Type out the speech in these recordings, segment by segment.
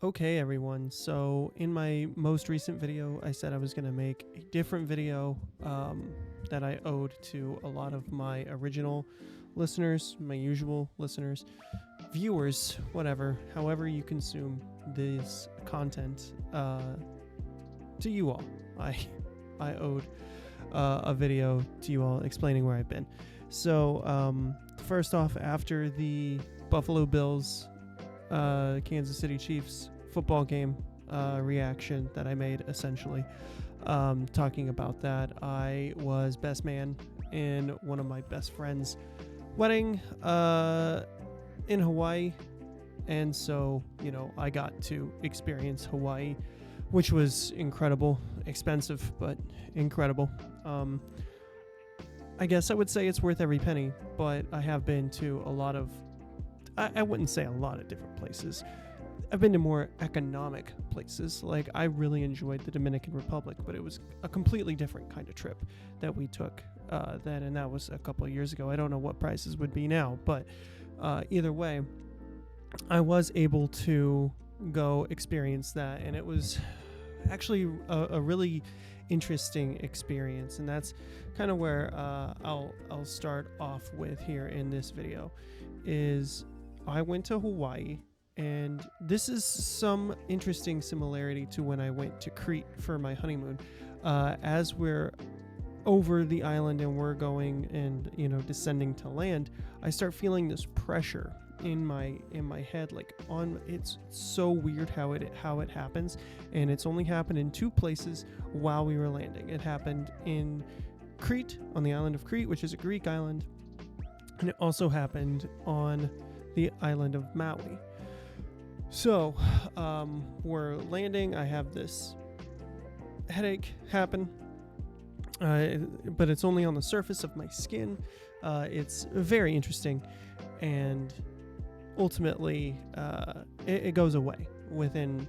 Okay, everyone. So, in my most recent video, I said I was going to make a different video that I owed to a lot of my original listeners, my usual listeners, viewers, whatever, however you consume this content, to you all. I owed a video to you all explaining where I've been. So, first off, after the Buffalo Bills Kansas City Chiefs football game reaction that I made, essentially talking about that, I was best man in one of my best friends' wedding in Hawaii, and so I got to experience Hawaii, which was incredible, expensive but incredible. I guess I would say it's worth every penny, but I have been to a lot of, I wouldn't say a lot of different places. I've been to more economic places. Like, I really enjoyed the Dominican Republic, but it was a completely different kind of trip that we took then, and that was a couple of years ago. I don't know what prices would be now, but either way, I was able to go experience that, and it was actually a really interesting experience, and that's kind of where I'll start off with here in this video. Is I went to Hawaii, and this is some interesting similarity to when I went to Crete for my honeymoon. As we're over the island and we're going and descending to land, I start feeling this pressure in my head, like it's so weird how it happens, and it's only happened in two places while we were landing. It happened in Crete, on the island of Crete, which is a Greek island, and it also happened on the island of Maui. So we're landing. I have this headache happen, but it's only on the surface of my skin. It's very interesting, and ultimately it goes away within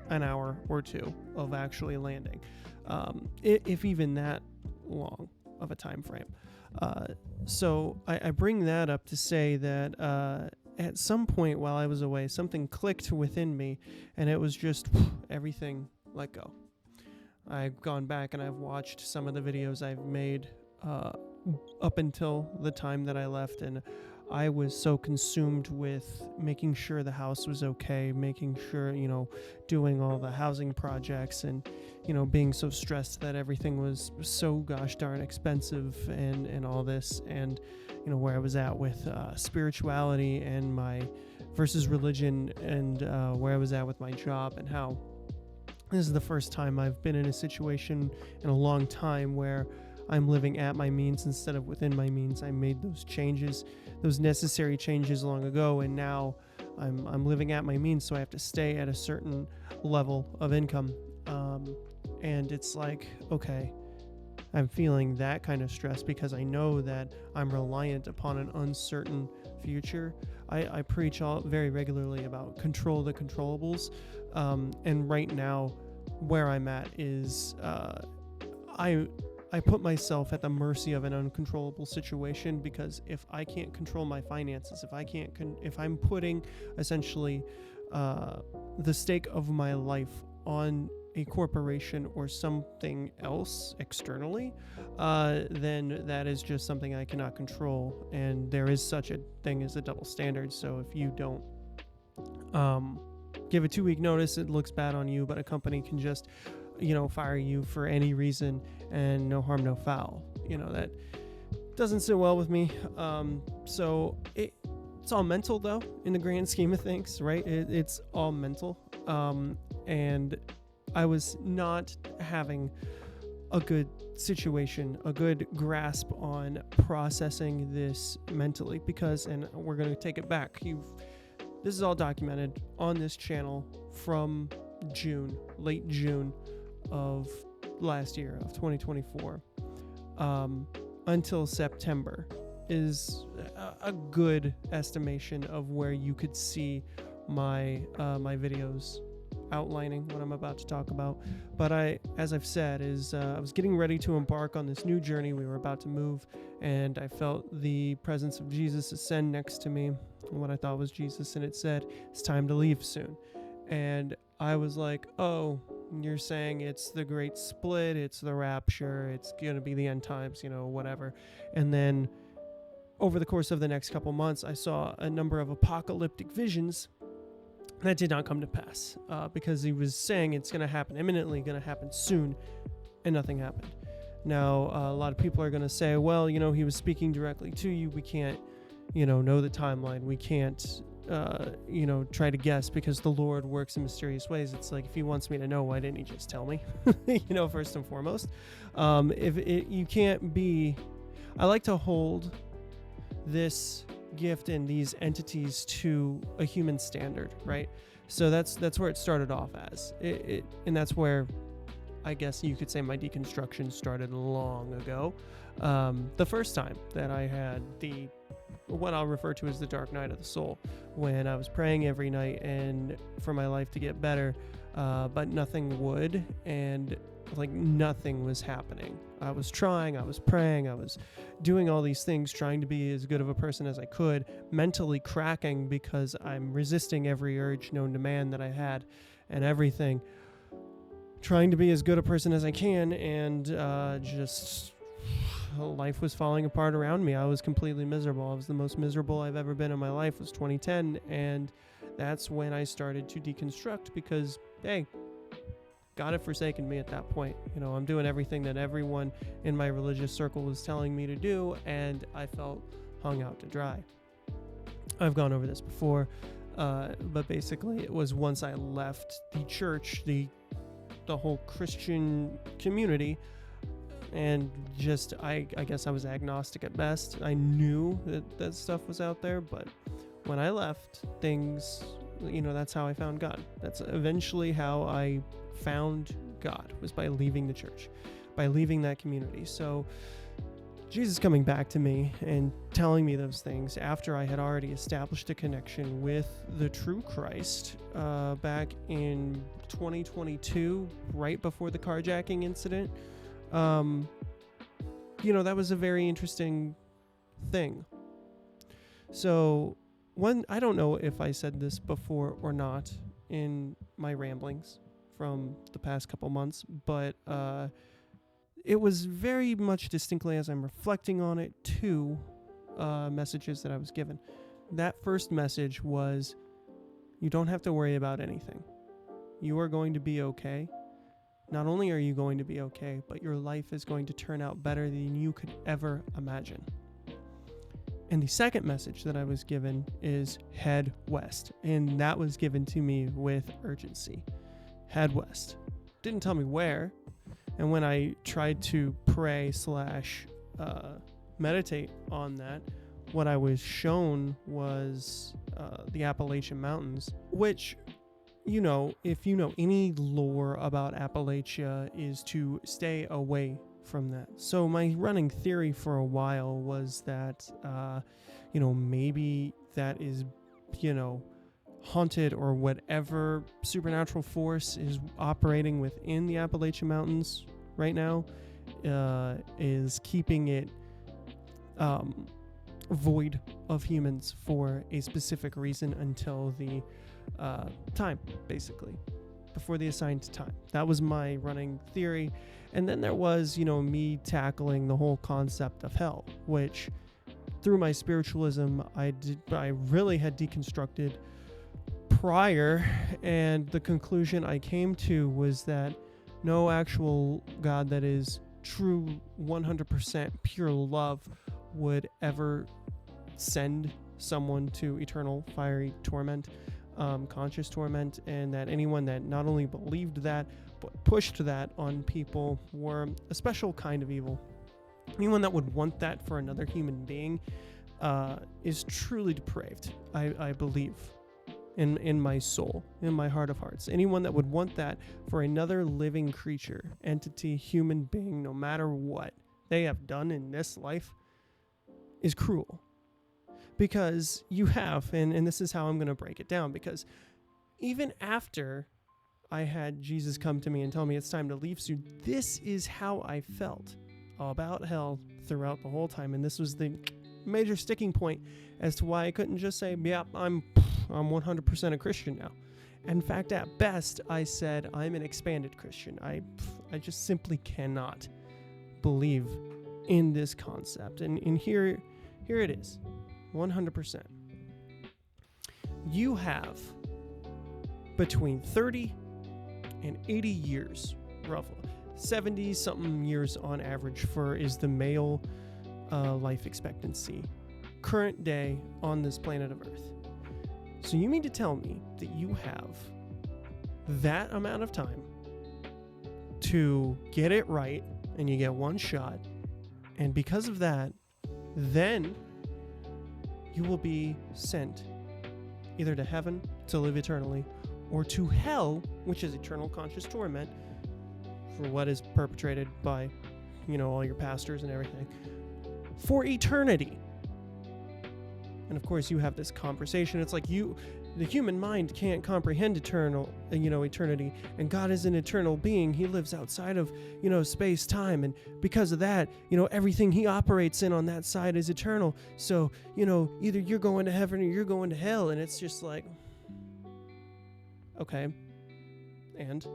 an hour or two of actually landing, if even that long of a time frame. So I bring that up to say that at some point while I was away, something clicked within me, and it was just everything let go. I've gone back and I've watched some of the videos I've made up until the time that I left, and I was so consumed with making sure the house was okay, making sure, doing all the housing projects, and, being so stressed that everything was so gosh darn expensive and all this, and, where I was at with spirituality and my versus religion, and where I was at with my job, and how this is the first time I've been in a situation in a long time where I'm living at my means instead of within my means. I made those changes, those necessary changes long ago, and now I'm living at my means, so I have to stay at a certain level of income. And it's like, okay, I'm feeling that kind of stress because I know that I'm reliant upon an uncertain future. I preach very regularly about control the controllables, and right now where I'm at is I put myself at the mercy of an uncontrollable situation, because if I can't control my finances, if I'm putting essentially the stake of my life on a corporation or something else externally, then that is just something I cannot control, and there is such a thing as a double standard. So if you don't give a 2-week notice, it looks bad on you, but a company can just fire you for any reason, and no harm, no foul. That doesn't sit well with me. So it's all mental, though, in the grand scheme of things, right? It's all mental. And I was not having a good situation, a good grasp on processing this mentally, because, and we're going to take it back. This is all documented on this channel from late June of last year, of 2024, until September is a good estimation of where you could see my videos outlining what I'm about to talk about. But as I've said, I was getting ready to embark on this new journey. We were about to move, and I felt the presence of Jesus ascend next to me, what I thought was Jesus, and it said, "It's time to leave soon." And I was like, oh, you're saying it's the great split, it's the rapture, it's going to be the end times, whatever. And then over the course of the next couple months, I saw a number of apocalyptic visions that did not come to pass because he was saying it's going to happen imminently, going to happen soon, and nothing happened. Now, a lot of people are going to say, well, he was speaking directly to you. We can't, know the timeline. We can't, try to guess because the Lord works in mysterious ways. It's like, if he wants me to know, why didn't he just tell me? First and foremost. You can't be, I like to hold this gift and these entities to a human standard, right? So that's where it started off as. And that's where I guess you could say my deconstruction started long ago. The first time that I had what I'll refer to as the dark night of the soul, when I was praying every night and for my life to get better, but nothing would, and like nothing was happening. I was trying, I was praying, I was doing all these things, trying to be as good of a person as I could, mentally cracking because I'm resisting every urge known to man that I had and everything. Trying to be as good a person as I can, and just life was falling apart around me. I was completely miserable. I was the most miserable I've ever been in my life. It was 2010, and that's when I started to deconstruct because, hey, God had forsaken me at that point. I'm doing everything that everyone in my religious circle was telling me to do, and I felt hung out to dry. I've gone over this before, but basically it was once I left the church, the whole Christian community, and just I guess I was agnostic at best. I knew that stuff was out there, but when I left, things, that's how I found God. That's eventually how I found God, was by leaving the church, by leaving that community. So Jesus coming back to me and telling me those things after I had already established a connection with the true Christ back in 2022, right before the carjacking incident, that was a very interesting thing. So I don't know if I said this before or not in my ramblings from the past couple months, but it was very much distinctly, as I'm reflecting on it, two messages that I was given. That first message was, you don't have to worry about anything. You are going to be okay. Not only are you going to be okay, but your life is going to turn out better than you could ever imagine. And the second message that I was given is head west. And that was given to me with urgency. Head west. Didn't tell me where. And when I tried to pray / meditate on that, what I was shown was the Appalachian Mountains, which, if you know any lore about Appalachia, is to stay away from that. So my running theory for a while was that, maybe that is, haunted, or whatever supernatural force is operating within the Appalachian Mountains right now is keeping it void of humans for a specific reason until the time, basically, before the assigned time. That was my running theory. And then there was, me tackling the whole concept of hell, which through my spiritualism, I really had deconstructed prior, and the conclusion I came to was that no actual God that is true 100% pure love would ever send someone to eternal fiery torment, conscious torment, and that anyone that not only believed that but pushed that on people were a special kind of evil. Anyone that would want that for another human being is truly depraved, I believe, in my soul, in my heart of hearts. Anyone that would want that for another living creature, entity, human being, no matter what they have done in this life, is cruel. Because you have, and this is how I'm going to break it down, because even after I had Jesus come to me and tell me it's time to leave soon, this is how I felt about hell throughout the whole time. And this was the major sticking point as to why I couldn't just say, yeah, I'm 100% a Christian now. In fact, at best, I said I'm an expanded Christian. I just simply cannot believe in this concept. And here it is, 100%. You have between 30 and 80 years, roughly 70-something years on average is the male life expectancy current day on this planet of Earth. So you mean to tell me that you have that amount of time to get it right, and you get one shot, and because of that, then you will be sent either to heaven to live eternally, or to hell, which is eternal conscious torment for what is perpetrated by, all your pastors and everything, for eternity. And of course, you have this conversation. It's like the human mind can't comprehend eternity, and God is an eternal being. He lives outside of, space, time, and because of that, everything he operates in on that side is eternal. So, either you're going to heaven or you're going to hell, and it's just like, okay, and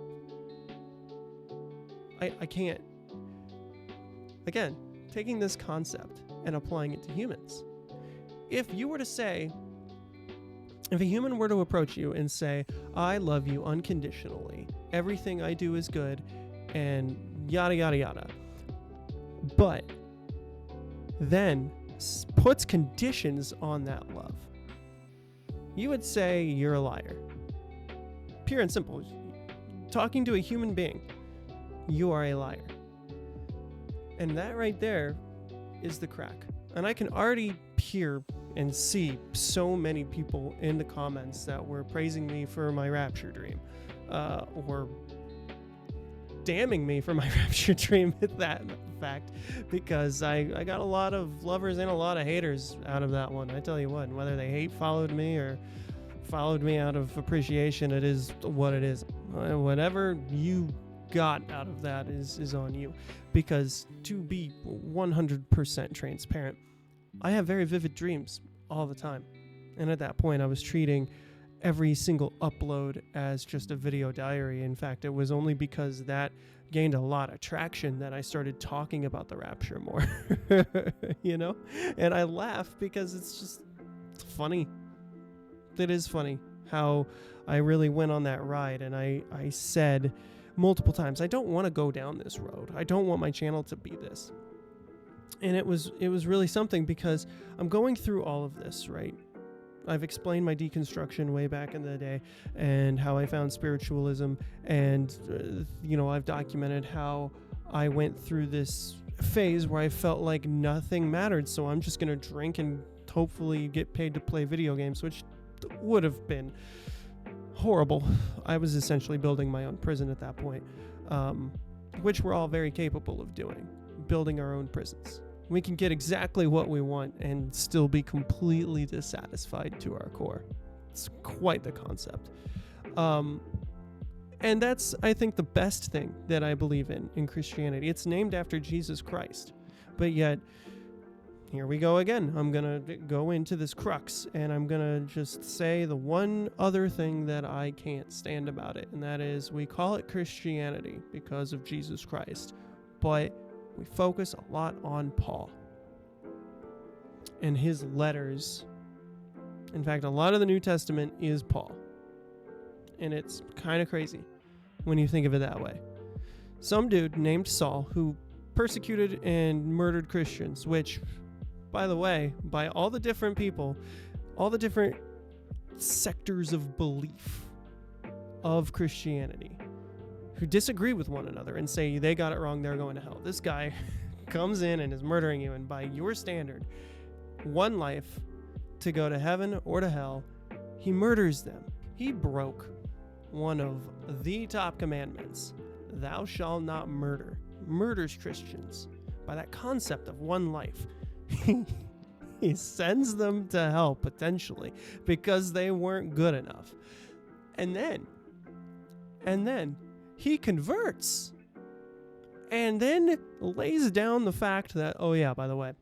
I can't. Again, taking this concept and applying it to humans. If a human were to approach you and say, I love you unconditionally, everything I do is good, and yada, yada, yada, but then puts conditions on that love, you would say you're a liar. Pure and simple. Talking to a human being, you are a liar. And that right there is the crack. And I can already hear and see so many people in the comments that were praising me for my rapture dream, or damning me for my rapture dream at that fact, because I got a lot of lovers and a lot of haters out of that one. I tell you what, whether they followed me or followed me out of appreciation, it is what it is. Whatever you got out of that is on you, because to be 100% transparent, I have very vivid dreams all the time. And at that point, I was treating every single upload as just a video diary. In fact, it was only because that gained a lot of traction that I started talking about the rapture more, And I laugh because it's funny. It is funny how I really went on that ride, and I said multiple times, I don't want to go down this road. I don't want my channel to be this. And it was really something, because I'm going through all of this, right? I've explained my deconstruction way back in the day and how I found spiritualism, and I've documented how I went through this phase where I felt like nothing mattered, so I'm just going to drink and hopefully get paid to play video games, which would have been horrible. I was essentially building my own prison at that point, which we're all very capable of doing, building our own prisons. We can get exactly what we want and still be completely dissatisfied to our core. It's quite the concept. And that's, I think, the best thing that I believe in Christianity. It's named after Jesus Christ, but yet here we go again. I'm going to go into this crux, and I'm going to just say the one other thing that I can't stand about it, and that is we call it Christianity because of Jesus Christ, but we focus a lot on Paul and his letters. In fact, a lot of the New Testament is Paul, and it's kind of crazy when you think of it that way. Some dude named Saul who persecuted and murdered Christians, which, by the way, by all the different people, all the different sectors of belief of Christianity who disagree with one another and say they got it wrong, they're going to hell. This guy comes in and is murdering you, and by your standard, one life to go to heaven or to hell, he murders them. He broke one of the top commandments, thou shalt not murder, murders Christians by that concept of one life. He sends them to hell, potentially, because they weren't good enough. And then he converts, and then lays down the fact that, oh yeah, by the way,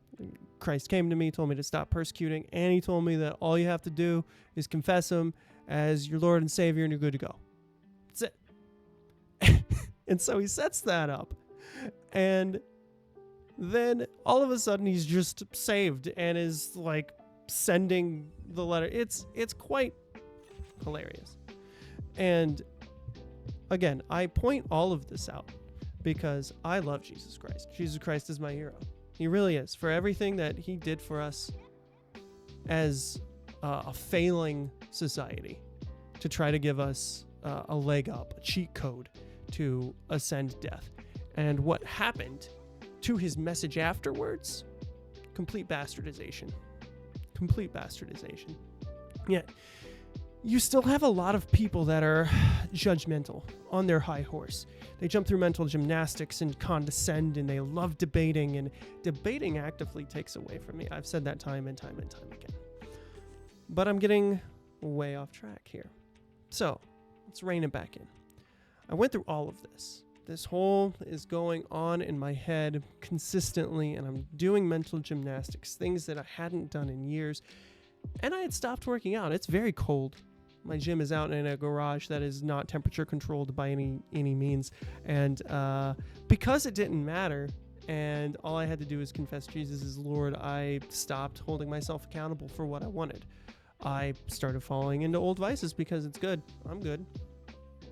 Christ came to me, told me to stop persecuting, and he told me that all you have to do is confess him as your Lord and Savior, and you're good to go. That's it. And so he sets that up, and then all of a sudden he's just saved and is like sending the letter. It's quite hilarious. And again, I point all of this out because I love Jesus Christ. Jesus Christ is my hero. He really is. For everything that he did for us as a failing society to try to give us a leg up, a cheat code to ascend death. And what happened to his message afterwards? Complete bastardization. Complete bastardization. Yet, you still have a lot of people that are judgmental on their high horse. They jump through mental gymnastics and condescend, and they love debating, and debating actively takes away from me. I've said that time and time and time again. But I'm getting way off track here. So, let's rein it back in. I went through all of this. This whole is going on in my head consistently, and I'm doing mental gymnastics, things that I hadn't done in years. And I had stopped working out. It's very cold. My gym is out in a garage that is not temperature controlled by any means. And because it didn't matter, and all I had to do was confess Jesus as Lord, I stopped holding myself accountable for what I wanted. I started falling into old vices because it's good. I'm good.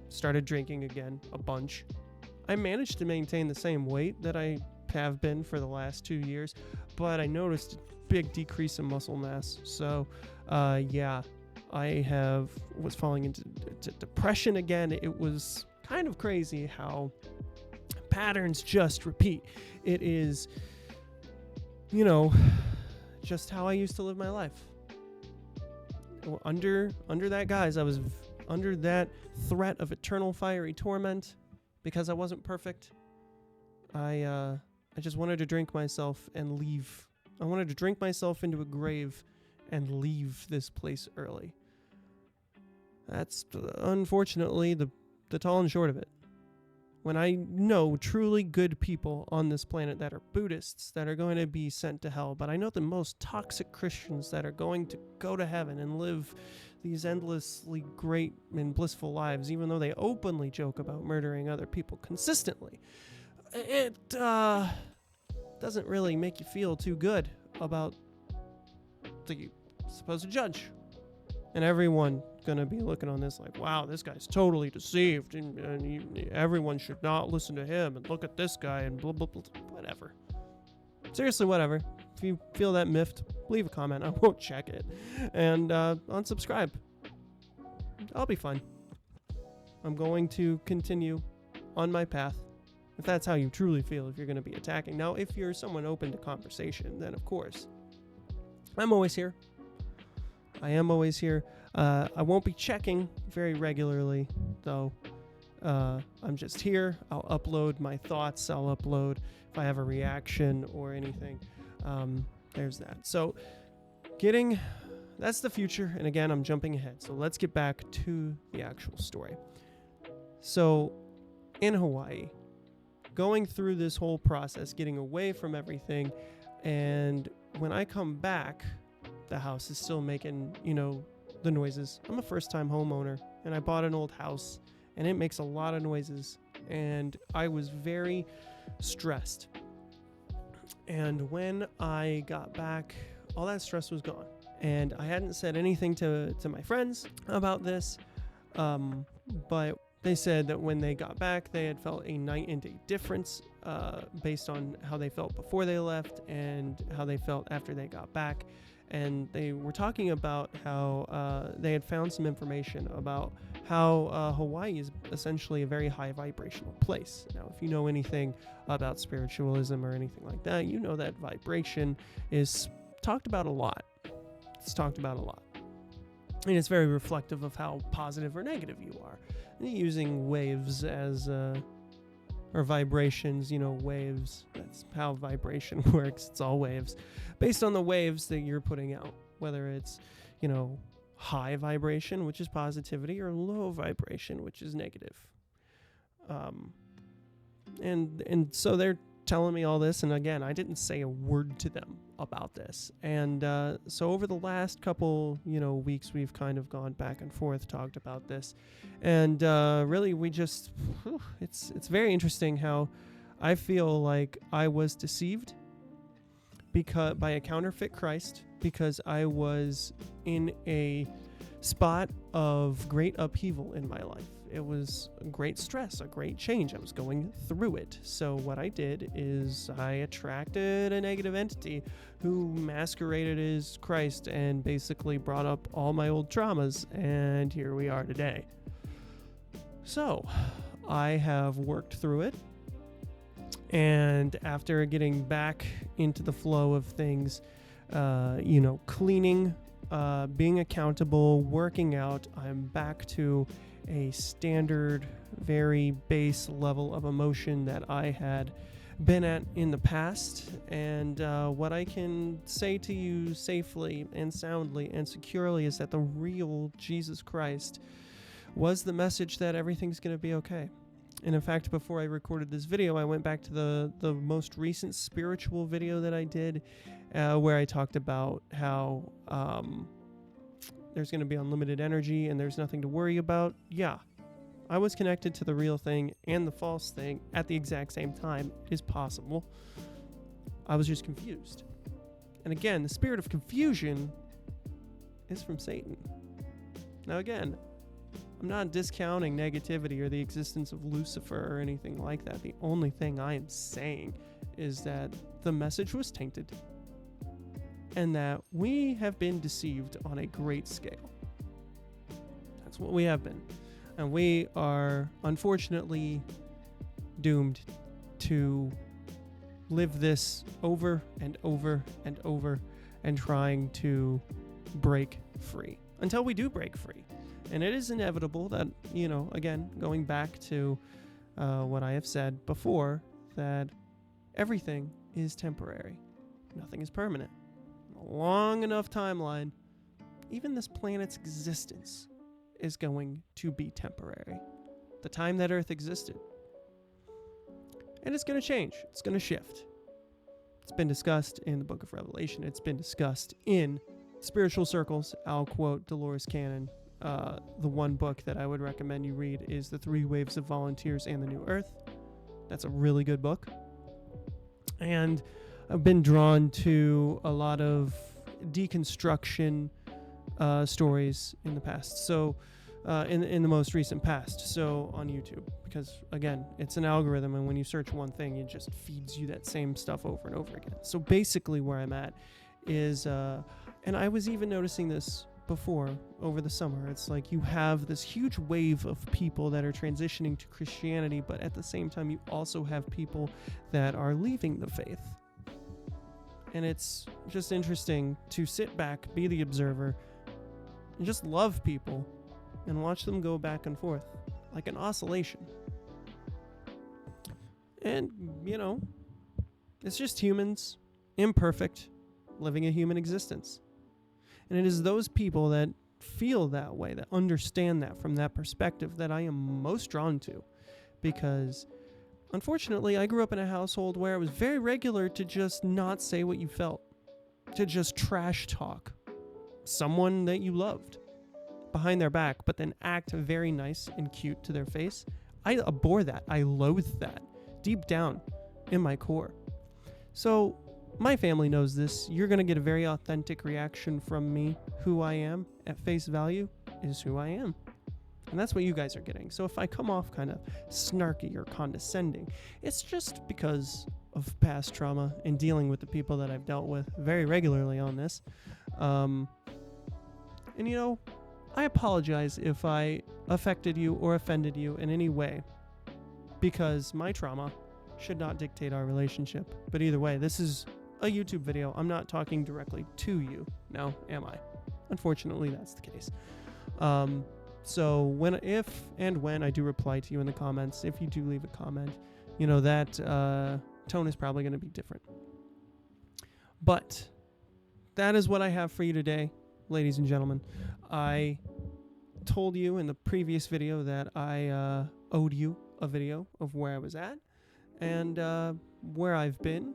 Started drinking again, a bunch. I managed to maintain the same weight that I have been for the last 2 years, but I noticed a big decrease in muscle mass. So, yeah, I was falling into depression again. It was kind of crazy how patterns just repeat. It is, just how I used to live my life. Under that guise, I was under that threat of eternal fiery torment because I wasn't perfect. I just wanted to drink myself and leave. I wanted to drink myself into a grave and leave this place early. That's unfortunately the tall and short of it. When I know truly good people on this planet that are Buddhists that are going to be sent to hell, but I know the most toxic Christians that are going to go to heaven and live these endlessly great and blissful lives, even though they openly joke about murdering other people consistently. It doesn't really make you feel too good about the supposed judge. And everyone gonna be looking on this like, wow, this guy's totally deceived, and everyone should not listen to him, and look at this guy, and blah, blah, blah, whatever. Seriously, whatever. If you feel that miffed, leave a comment. I won't check it. And unsubscribe. I'll be fine. I'm going to continue on my path. If that's how you truly feel, if you're going to be attacking. Now, if you're someone open to conversation, then of course, I'm always here. I am always here. I won't be checking very regularly, though. I'm just here. I'll upload my thoughts. I'll upload if I have a reaction or anything. There's that. So that's the future. And again, I'm jumping ahead. So let's get back to the actual story. So in Hawaii, going through this whole process, getting away from everything, and when I come back, the house is still making, the noises. I'm a first-time homeowner, and I bought an old house, and it makes a lot of noises, and I was very stressed. And when I got back, all that stress was gone, and I hadn't said anything to my friends about this, but they said that when they got back, they had felt a night and day difference based on how they felt before they left and how they felt after they got back. And they were talking about how they had found some information about how Hawaii is essentially a very high vibrational place. Now, if you know anything about spiritualism or anything like that, you know that vibration is talked about a lot. It's talked about a lot. And it's very reflective of how positive or negative you are. Using waves as, or vibrations, waves. That's how vibration works. It's all waves. Based on the waves that you're putting out, whether it's, high vibration, which is positivity, or low vibration, which is negative. And so they're telling me all this, and again, I didn't say a word to them about this. And so over the last couple, weeks, we've kind of gone back and forth, talked about this. And really, we just, it's very interesting how I feel like I was deceived by a counterfeit Christ, because I was in a spot of great upheaval in my life. It was a great stress, a great change. I was going through it. So what I did is I attracted a negative entity who masqueraded as Christ and basically brought up all my old traumas, and here we are today. So I have worked through it, and after getting back into the flow of things, cleaning, being accountable, working out, I'm back to a standard, very base level of emotion that I had been at in the past. And what I can say to you safely and soundly and securely is that the real Jesus Christ was the message that everything's going to be okay. And in fact, before I recorded this video, I went back to the most recent spiritual video that I did, where I talked about how there's going to be unlimited energy and there's nothing to worry about. Yeah, I was connected to the real thing and the false thing at the exact same time. It is possible. I was just confused. And again, the spirit of confusion is from Satan. Now again, I'm not discounting negativity or the existence of Lucifer or anything like that. The only thing I am saying is that the message was tainted and that we have been deceived on a great scale. That's what we have been. And we are unfortunately doomed to live this over and over and over and trying to break free until we do break free. And it is inevitable that, again, going back to what I have said before, that everything is temporary. Nothing is permanent. A long enough timeline, even this planet's existence is going to be temporary. The time that Earth existed. And it's going to change. It's going to shift. It's been discussed in the Book of Revelation. It's been discussed in spiritual circles. I'll quote Dolores Cannon. The one book that I would recommend you read is The Three Waves of Volunteers and the New Earth. That's a really good book. And I've been drawn to a lot of deconstruction stories in the past. So, in the most recent past. So on YouTube, because again, it's an algorithm, and when you search one thing, it just feeds you that same stuff over and over again. So basically, where I'm at is, and I was even noticing this before over the summer. It's like you have this huge wave of people that are transitioning to Christianity, but at the same time, you also have people that are leaving the faith. And it's just interesting to sit back, be the observer, and just love people and watch them go back and forth like an oscillation. And, it's just humans, imperfect, living a human existence. And it is those people that feel that way, that understand that from that perspective, that I am most drawn to. Because, unfortunately, I grew up in a household where it was very regular to just not say what you felt. To just trash talk someone that you loved behind their back, but then act very nice and cute to their face. I abhor that. I loathe that deep down in my core. So my family knows this. You're going to get a very authentic reaction from me. Who I am at face value is who I am. And that's what you guys are getting. So if I come off kind of snarky or condescending, it's just because of past trauma and dealing with the people that I've dealt with very regularly on this. And I apologize if I affected you or offended you in any way, because my trauma should not dictate our relationship. But either way, this is a YouTube video. I'm not talking directly to you. Now, am I? Unfortunately, that's the case. So if and when I do reply to you in the comments, if you do leave a comment, that tone is probably going to be different. But that is what I have for you today, ladies and gentlemen. I told you in the previous video that I owed you a video of where I was at and where I've been.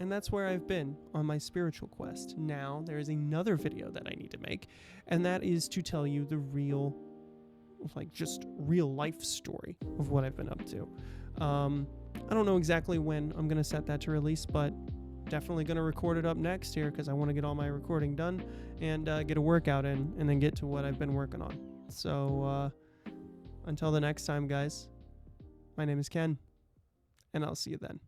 And that's where I've been on my spiritual quest. Now there is another video that I need to make, and that is to tell you the real, like, just real life story of what I've been up to. I don't know exactly when I'm going to set that to release, but definitely going to record it up next here because I want to get all my recording done and get a workout in and then get to what I've been working on. So until the next time, guys, my name is Ken, and I'll see you then.